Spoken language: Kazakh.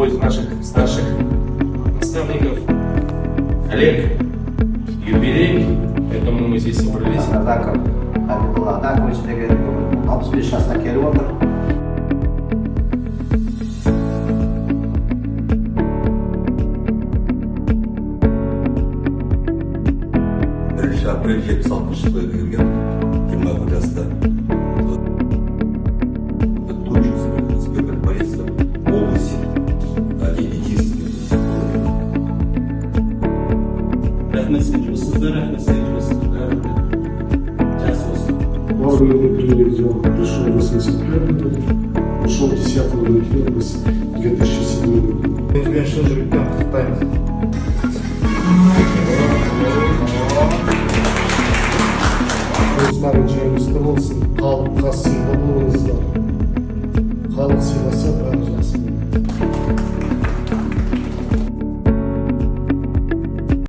одного из наших старших наставников. Олег, юбилей, поэтому мы здесь собрались. Ардаков Абидулла Адакович деген 65 жасқа келіп отыр. Апрель 76 жылы келген 21 жаста учился инспектор полиции области Рахмет сіздің жұмысыңызға, рахмет сіздің жұмысыңызға. Жақсы болсын. Главный внутренний отдел пришел в 85 году, ушел 10 ноября 2007 года. Өзбен шын жүректен құттықтаймыз. Өзлерің жайыңызда болсын, халыққа сыйлы болыңыздар. Халық сыйласа бәрі жақсы.